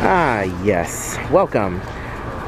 Ah, yes. Welcome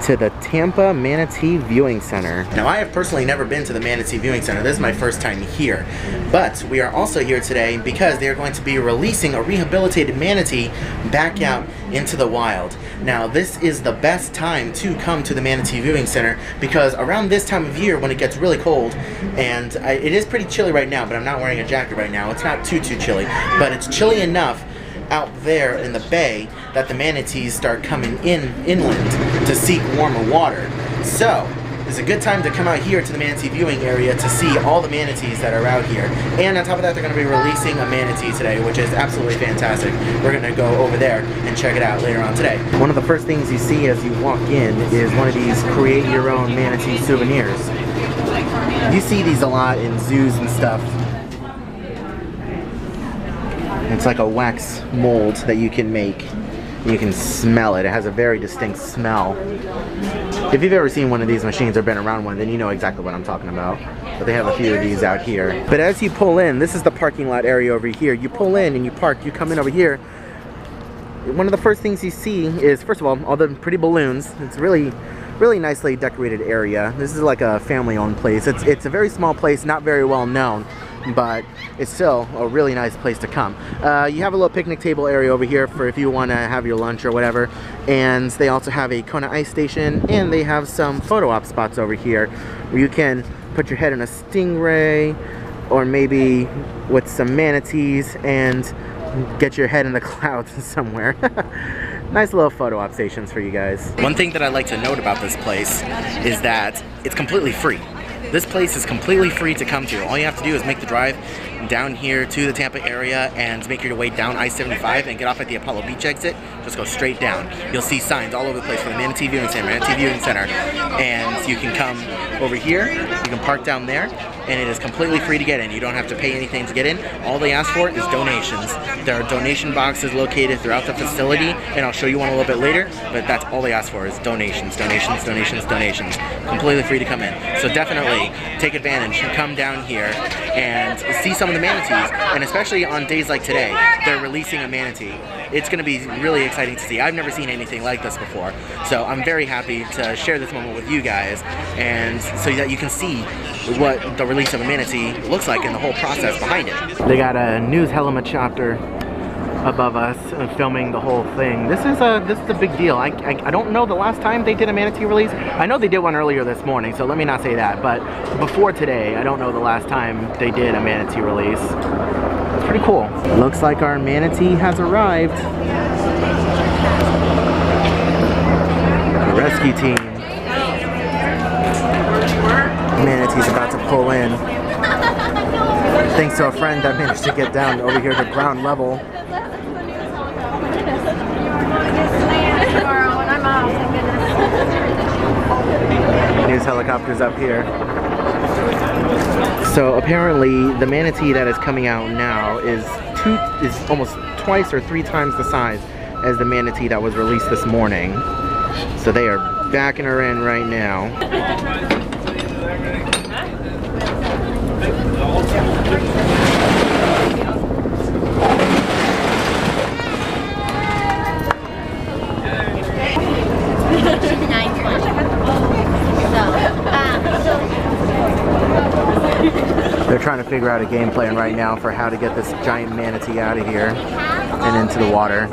to the Tampa Manatee Viewing Center. Now, I have personally never been to the Manatee Viewing Center. This is my first time here. But we are also here today because they are going to be releasing a rehabilitated manatee back out into the wild. Now, this is the best time to come to the Manatee Viewing Center because around this time of year when it gets really cold, and it is pretty chilly right now, but I'm not wearing a jacket right now. It's not too chilly, but it's chilly enough out there in the bay that the manatees start coming inland to seek warmer water. So it's a good time to come out here to the manatee viewing area to see all the manatees that are out here. And on top of that, they're going to be releasing a manatee today, which is absolutely fantastic. We're going to go over there and check it out later on today. One of the first things you see as you walk in is one of these create your own manatee souvenirs. You see these a lot in zoos and stuff. It's like a wax mold that you can make. You can smell it. It has a very distinct smell. If you've ever seen one of these machines or been around one, then you know exactly what I'm talking about. But they have a few of these out here. But as you pull in, this is the parking lot area over here. You pull in and you park, you come in over here. One of the first things you see is, first of all the pretty balloons. It's really nicely decorated area. This is like a family-owned place. It's a very small place, not very well known, but it's still a really nice place to come. You have a little picnic table area over here for if you want to have your lunch or whatever, and they also have a Kona ice station, and they have some photo op spots over here where you can put your head in a stingray or maybe with some manatees and get your head in the clouds somewhere. Nice little photo op stations for you guys. One thing that I like to note about this place is that it's completely free. This place is completely free to come to. All you have to do is make the drive down here to the Tampa area and make your way down I-75 and get off at the Apollo Beach exit. Just go straight down. You'll see signs all over the place for the Manatee Viewing Center, and you can come over here, you can park down there, and it is completely free to get in. You don't have to pay anything to get in. All they ask for is donations. There are donation boxes located throughout the facility, and I'll show you one a little bit later, but that's all they ask for is donations. Completely free to come in. So definitely take advantage, come down here and see some of the manatees, and especially on days like today, they're releasing a manatee. It's going to be really exciting to see. I've never seen anything like this before, so I'm very happy to share this moment with you guys, and so that you can see what the release of a manatee looks like and the whole process behind it. They got a news helicopter above us filming the whole thing. This is a big deal. I don't know the last time they did a manatee release. I know they did one earlier this morning, so let me not say that, but before today, I don't know the last time they did a manatee release. It's pretty cool. Looks like our manatee has arrived. The rescue team. Manatee's about to pull in. Thanks to a friend that managed to get down over here to ground level. News helicopters up here. So apparently the manatee that is coming out now is almost twice or three times the size as the manatee that was released this morning. So they are backing her in right now. They're trying to figure out a game plan right now for how to get this giant manatee out of here and into the water.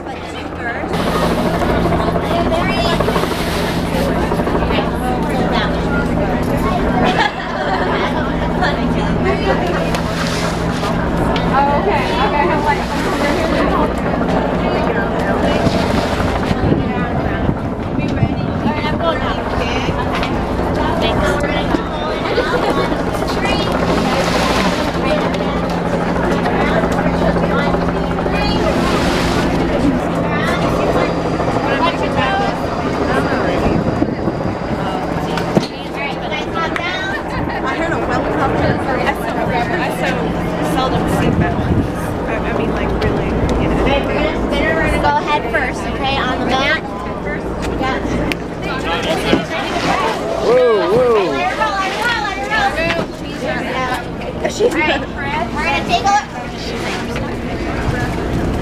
We're gonna take a look.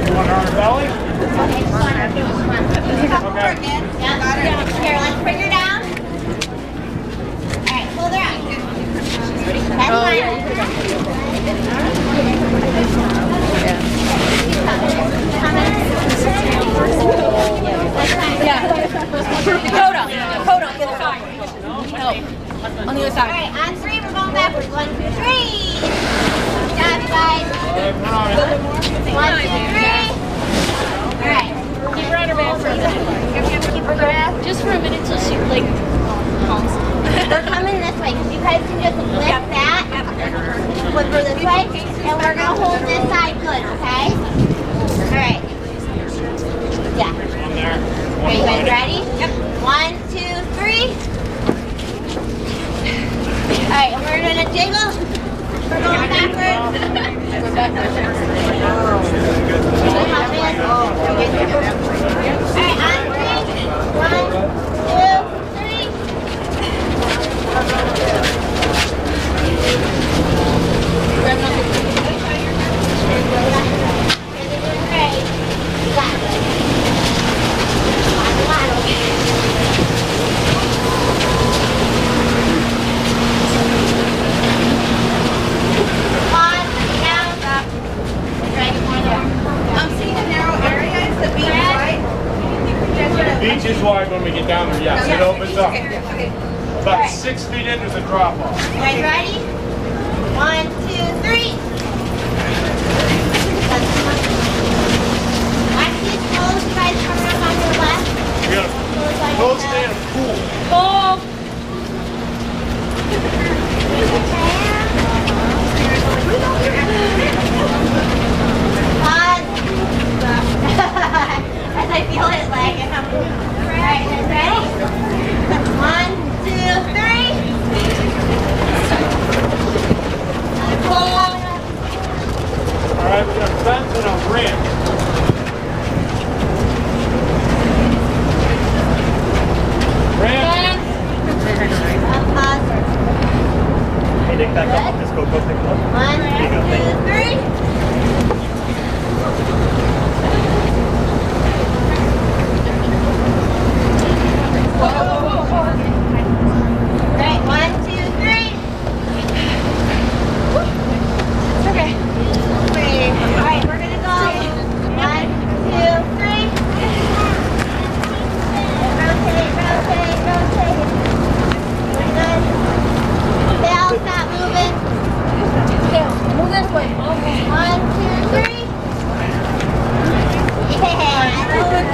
You want her on her belly? Here, let's bring her down. Alright, hold her up. That's fine. Yeah. Dakota, get us on. No. On the other side. Alright, on three, we're going backwards. 1, 2, 3. Good job, guys. 1, 2, 3. Alright. Keep her on her back for a minute. Keep her back. Just for a minute till she like calms. We're coming this way, because you guys can just lift that, flip her this way, and we're going to hold this side good, okay? Alright. Yeah. Are you guys ready? Yep. 1, 2, 3. Alright, and we're going to jiggle. We're going backwards. Go backwards. Alright, on 3. 1, 2, 3. Beach is wide when we get down there, yes. It opens up. About 6 feet in, there's a drop off. You guys ready? 1, 2, 3. Watch these toes, you guys coming up on your left. We're gonna both stay in a pool. Oh. As I feel it like it. Alright, guys ready? 1, 2, 3. Pull. Alright, we're gonna fence and a ramp. Ramp. Pause. Hey, Nick, back up. Just go take a look. 1, 2, 3. Alright, 1, 2, 3. Okay. Alright, we're gonna go 1, 2, 3. Rotate, rotate, rotate. Good. Tail, stop moving. Move this way. Okay. 1, 2, 3. Yeah, that's good.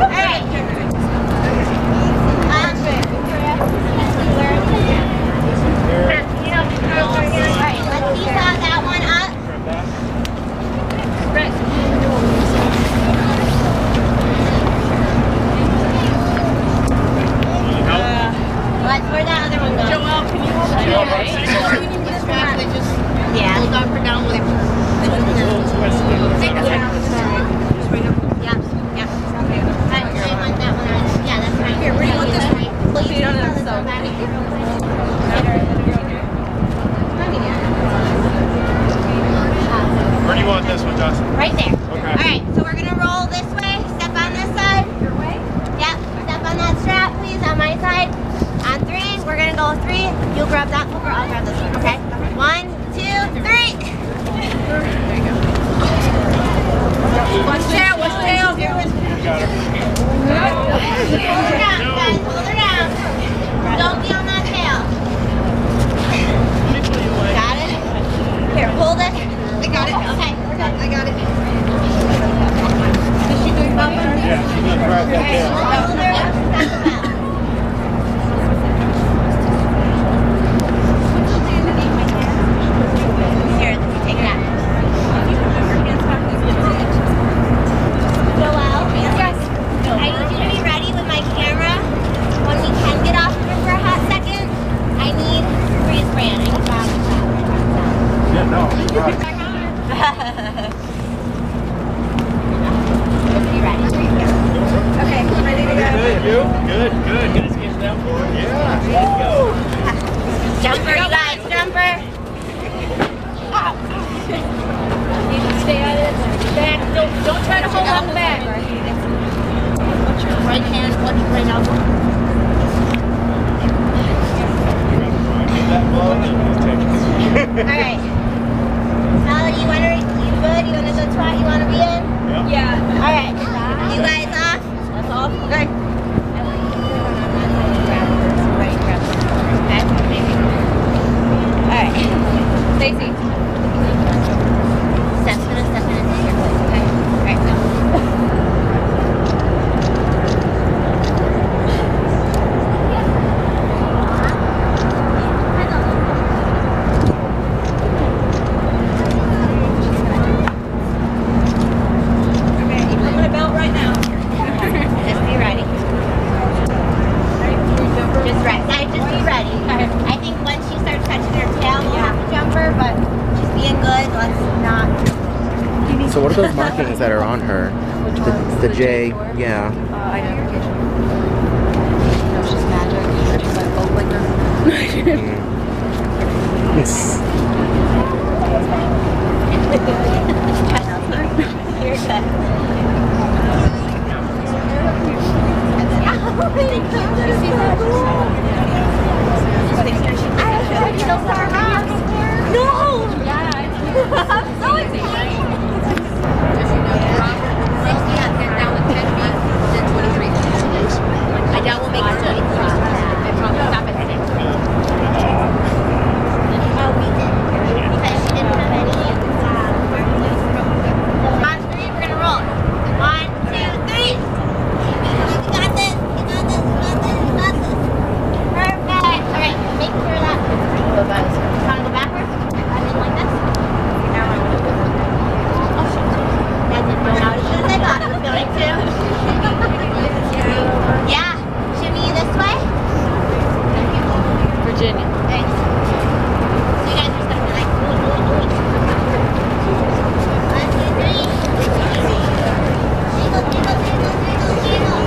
Alright. Alright, let's seesaw that one up. Let's where that other one goes. Joelle, can you hold that? Yeah. Hold up or down with it. Take this one. Yeah. Yeah. Okay. I want that one. Yeah, that's fine. Here, where do you want this one? Please. Put it on the side. Where do you want this one, Justin? Right there. Okay. Alright, so we're gonna roll this way. Step on this side. Your way? Yep. Step on that strap, please, on my side. On 3, we're gonna go 3. You'll grab that flipper, I'll grab this one. Okay? 1, 2, 3. Watch tail, watch tail. You got it. Hold her down, guys. Hold her down. Don't be on that tail. Got it? Here, hold it. I got it. Okay, we're good. I got it. Is she doing bump on this? Yeah, she's gonna grab that tail. Hold her up. Step them out. Here, take that. Joelle? Yes. I need you to be ready with my camera. When we can get off of it for a hot second, I need freeze brand. Yeah, no. Be ready. Okay, ready to things that are on her. The J, yeah. Identification. No, it's just magic. She's like, oh, like this. You're good. No! I'm so excited. I doubt we'll make it to 23. I promise. Stop it. Oh, we did. Because she didn't have any. On three, we're gonna roll. 1, 2, 3. You got this. You got this. You got this. You got this. Perfect. All right. Make sure that. Go back. Want to go backwards? I mean, like this. Now I want to go. Oh shit. That didn't go out as soon as I thought it was going to. Yeah. Shimmy this way. Virginia. Thanks. So you guys are just gonna be like, ooh, ooh, ooh. 1, 2, 3. Jiggle, jiggle, jiggle, jiggle, jiggle.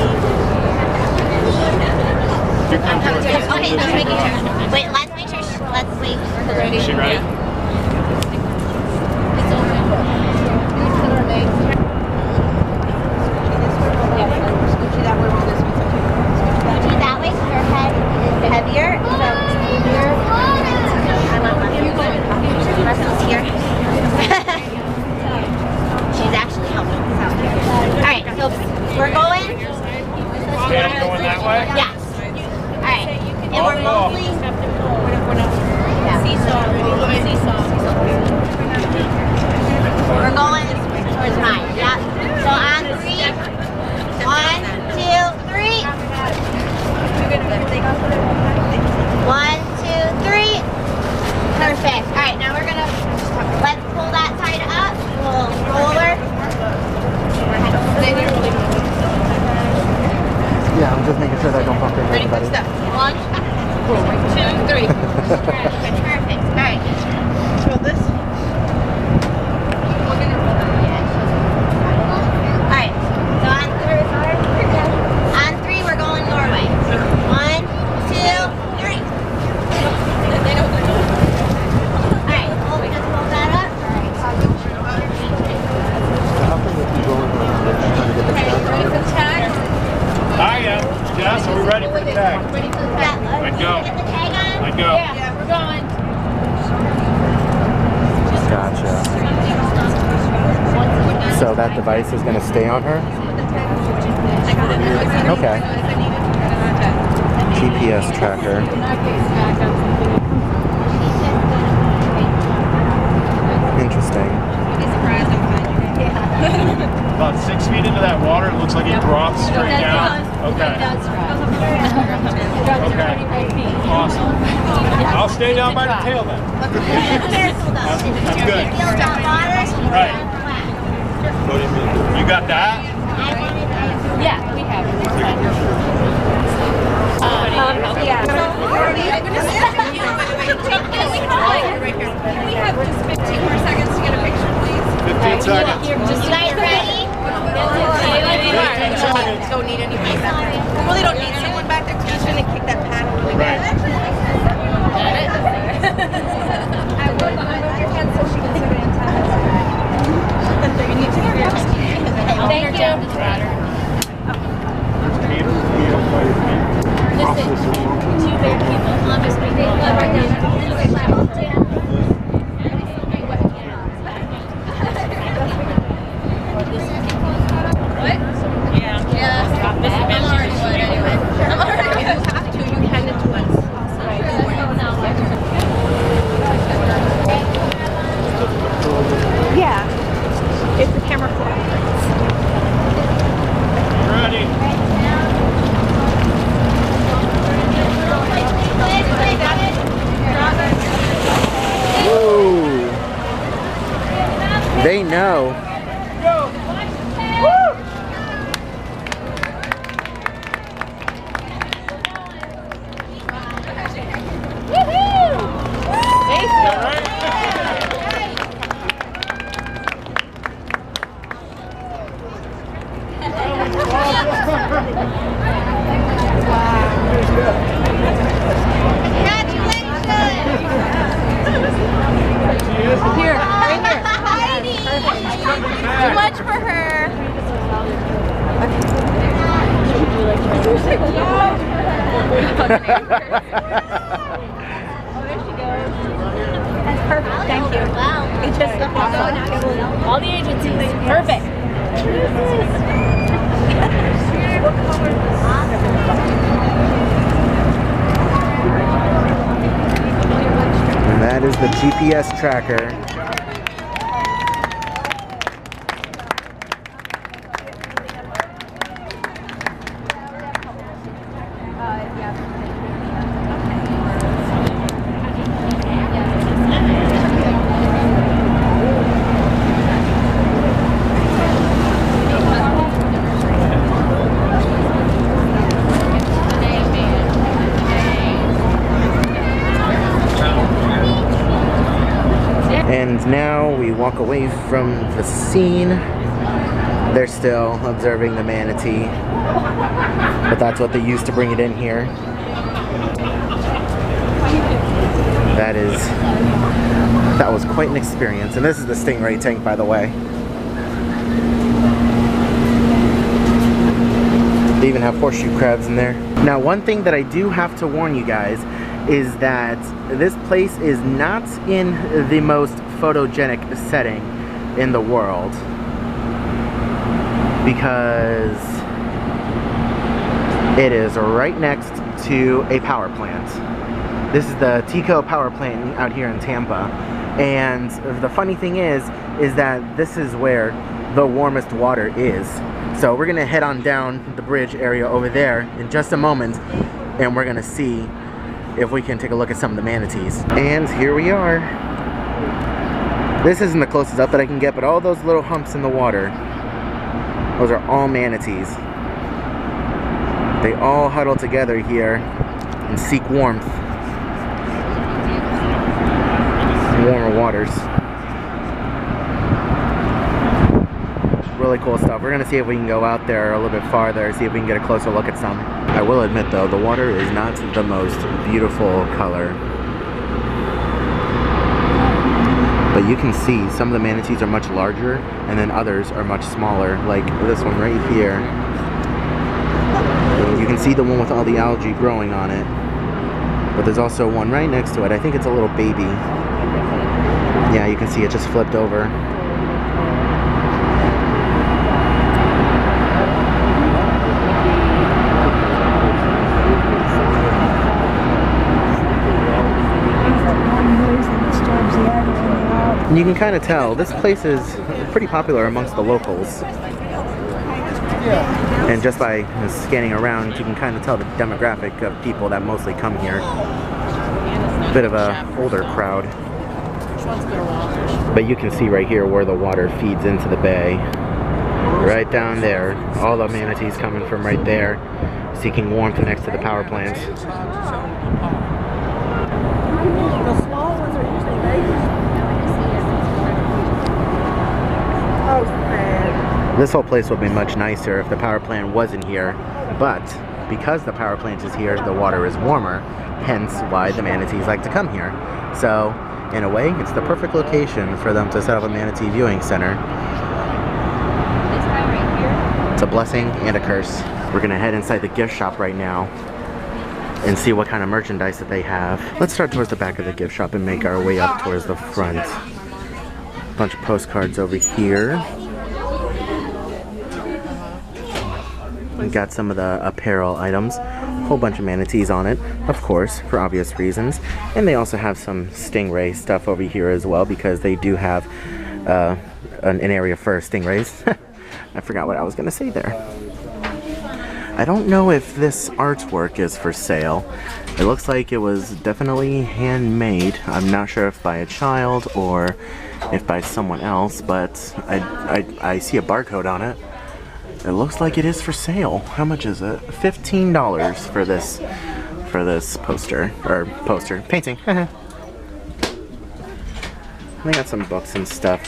Okay, so making sure. Wait, let's make sure. Let's wait for her ready. Is she ready? It's open. Put her legs. Scoochie that way. Scoochie that way, so her head is heavier. So here. I want muscles here. She's actually helping us out here. Alright, so we're going. Okay, I'm going that way? Yes. Alright. And we're mostly. Seesaw. We're going towards mine. Yep. So on 3. 1, 2, 3. 1, 2, 3. Perfect. Alright, now we're gonna let's pull that side up. We'll roll over. Yeah, I'm just making sure that I don't bump into Ready for anybody. step. 1, 2, 3. Perfect. Alright. Roll this. Alright. So on 3 we're going Norway. 1, 2, 3. Alright, just hold that up. How come we keep going trying to get the tag on? I am. Jess, are we ready for the tag? Yeah. Let go. Get the tag on. Let go. Yeah, we're going. Gotcha. So that device is going to stay on her? Okay. GPS tracker. Interesting. About 6 feet into that water, it looks like it drops straight down. Okay. Okay. Awesome. I'll stay down by the tail then. Careful though. I'm good. Feel that water. Right. You got that? Yeah, we have it. Yeah. We have just 15 more seconds to get a picture, please. 15 seconds. You guys ready? 15 seconds. Don't need any place. We really don't need someone back there because she's going to kick that paddle really bad. I would move your head so she can see the antennas. You need to hear your Thank you. Listen, two bad people. I'm just going to right now. What? Yeah. I'm already good anyway. I'm already good. You have to. You hand it to us. Yeah. If the camera cooperates. Ready? Got it? Here, right here. Heidi. Too much for her. That's perfect. Thank you. Wow. It just All the agencies. Perfect. And that is the GPS tracker. And now we walk away from the scene. They're still observing the manatee, but that's what they used to bring it in here. That was quite an experience. And this is the stingray tank, by the way. They even have horseshoe crabs in there. Now, one thing that I do have to warn you guys is that this place is not in the most photogenic setting in the world, because it is right next to a power plant. This is the Tico power plant out here in Tampa, and the funny thing is that this is where the warmest water is. So we're gonna head on down the bridge area over there in just a moment, and we're gonna see if we can take a look at some of the manatees. And here we are. This isn't the closest up that I can get, but all those little humps in the water, those are all manatees. They all huddle together here and seek warmth. Warmer waters. Really cool stuff. We're gonna see if we can go out there a little bit farther, see if we can get a closer look at some. I will admit though, the water is not the most beautiful color. But you can see some of the manatees are much larger, and then others are much smaller, like this one right here. You can see the one with all the algae growing on it. But there's also one right next to it. I think it's a little baby. Yeah, you can see it just flipped over. And you can kind of tell this place is pretty popular amongst the locals. And just by scanning around, you can kind of tell the demographic of people that mostly come here. Bit of a older crowd. But you can see right here where the water feeds into the bay. Right down there. All the manatees coming from right there, seeking warmth next to the power plant. This whole place would be much nicer if the power plant wasn't here, but because the power plant is here, the water is warmer, hence why the manatees like to come here. So, in a way, it's the perfect location for them to set up a manatee viewing center. It's a blessing and a curse. We're gonna head inside the gift shop right now and see what kind of merchandise that they have. Let's start towards the back of the gift shop and make our way up towards the front. A bunch of postcards over here. We got some of the apparel items, a whole bunch of manatees on it, of course, for obvious reasons. And they also have some stingray stuff over here as well, because they do have an area for stingrays. I forgot what I was gonna say there. I don't know if this artwork is for sale. It looks like it was definitely handmade. I'm not sure if by a child or if by someone else, but I see a barcode on it. It looks like it is for sale. How much is it? $15 for this poster painting. They got some books and stuff,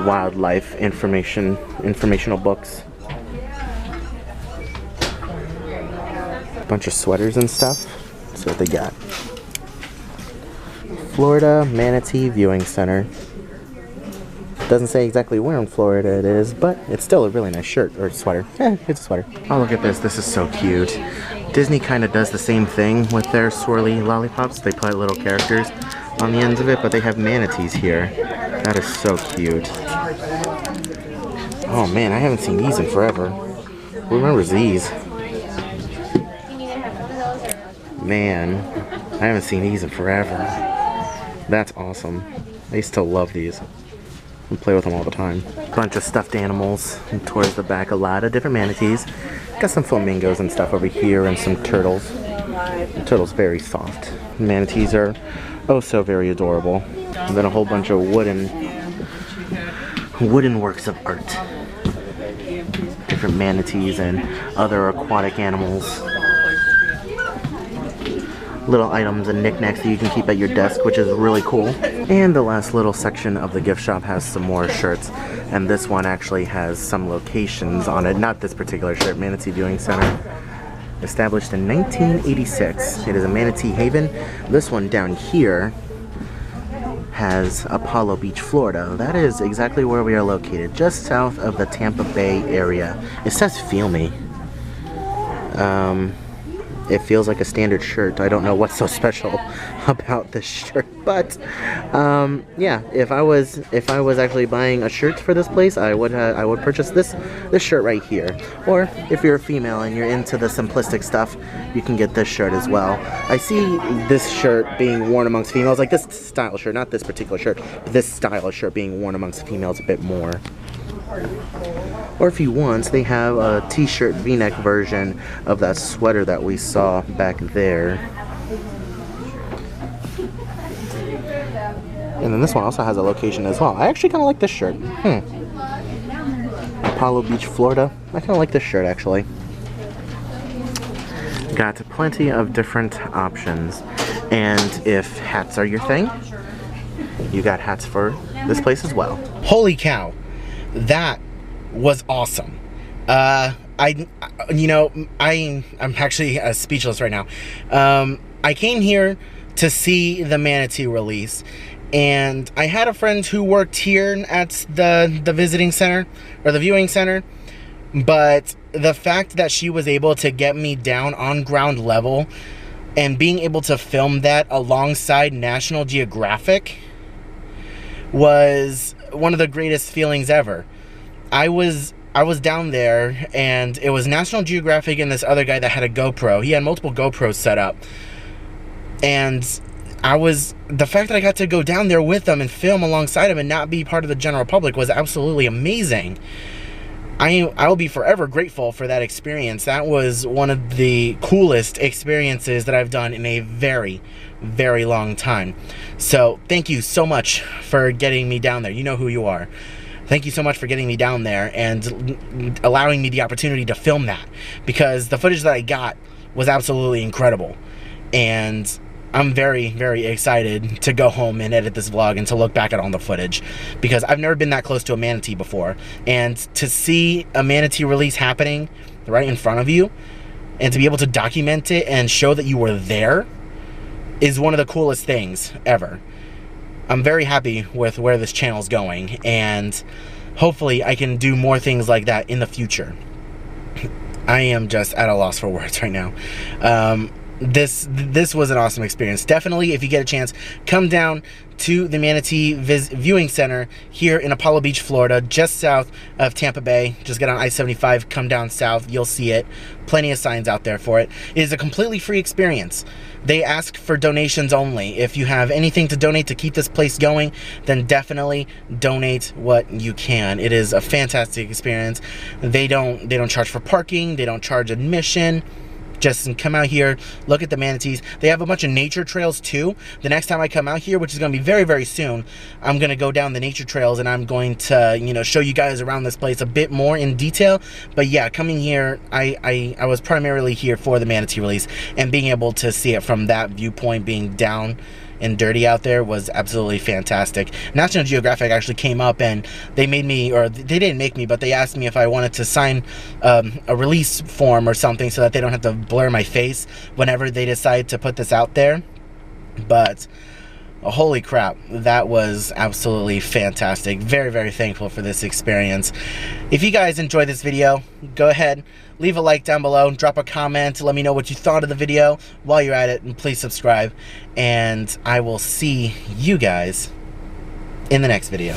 wildlife informational books. A bunch of sweaters and stuff. That's what they got. Florida Manatee Viewing Center. Doesn't say exactly where in Florida it is, but it's still a really nice shirt or sweater. It's a sweater. Oh, look at this. This is so cute. Disney kind of does the same thing with their swirly lollipops. They put little characters on the ends of it, but they have manatees here. That is so cute. Oh man, I haven't seen these in forever. Who remembers these? Man, I haven't seen these in forever. That's awesome. I used to love these. I play with them all the time. Bunch of stuffed animals. And towards the back, a lot of different manatees. Got some flamingos and stuff over here and some turtles. The turtle's very soft. Manatees are oh so very adorable. And then a whole bunch of wooden works of art. Different manatees and other aquatic animals. Little items and knickknacks that you can keep at your desk, which is really cool. And the last little section of the gift shop has some more shirts, and this one actually has some locations on it. Not this particular shirt. Manatee Viewing Center, established in 1986. It is a Manatee Haven. This one down here has Apollo Beach, Florida. That is exactly where we are located, just south of the Tampa Bay area. It says "Feel Me." It feels like a standard shirt. I don't know what's so special about this shirt, but yeah, if I was actually buying a shirt for this place, I would purchase this shirt right here. Or if you're a female and you're into the simplistic stuff, you can get this shirt as well. I see this shirt being worn amongst females, like this style shirt, not this particular shirt, but this style shirt being worn amongst females a bit more. Or if you want, they have a t-shirt v-neck version of that sweater that we saw back there. And then this one also has a location as well. I actually kind of like this shirt. Apollo Beach, Florida. I kind of like this shirt actually. Got plenty of different options. And if hats are your thing, you got hats for this place as well. Holy cow! That was awesome. I'm actually speechless right now. I came here to see the Manatee release, and I had a friend who worked here at the visiting center, or the viewing center, but the fact that she was able to get me down on ground level and being able to film that alongside National Geographic was one of the greatest feelings ever. I was down there, and it was National Geographic and this other guy that had a GoPro. He had multiple GoPros set up, and the fact that I got to go down there with them and film alongside him and not be part of the general public was absolutely amazing. I'll be forever grateful for that experience. That was one of the coolest experiences that I've done in a very, very long time. So thank you so much for getting me down there. You know who you are. Thank you so much for getting me down there and allowing me the opportunity to film that, because the footage that I got was absolutely incredible. And I'm very, very excited to go home and edit this vlog and to look back at all the footage, because I've never been that close to a manatee before. And to see a manatee release happening right in front of you and to be able to document it and show that you were there is one of the coolest things ever. I'm very happy with where this channel's going, and hopefully I can do more things like that in the future. I am just at a loss for words right now. This was an awesome experience. Definitely, if you get a chance, come down to the Manatee Viewing Center here in Apollo Beach, Florida, just south of Tampa Bay. Just get on I-75, come down south, you'll see it. Plenty of signs out there for it. It is a completely free experience. They ask for donations only. If you have anything to donate to keep this place going, then definitely donate what you can. It is a fantastic experience. They don't charge for parking, they don't charge admission. Just come out here, look at the manatees. They have a bunch of nature trails too. The next time I come out here, which is going to be very, very soon, I'm going to go down the nature trails and I'm going to, show you guys around this place a bit more in detail. But yeah, coming here, I was primarily here for the manatee release and being able to see it from that viewpoint, being down and dirty out there was absolutely fantastic. National Geographic actually came up and they made me, or they didn't make me, but they asked me if I wanted to sign a release form or something so that they don't have to blur my face whenever they decide to put this out there. But holy crap, that was absolutely fantastic. Very, very thankful for this experience. If you guys enjoyed this video, go ahead, leave a like down below, drop a comment to let me know what you thought of the video. While you're at it, and please subscribe, and I will see you guys in the next video.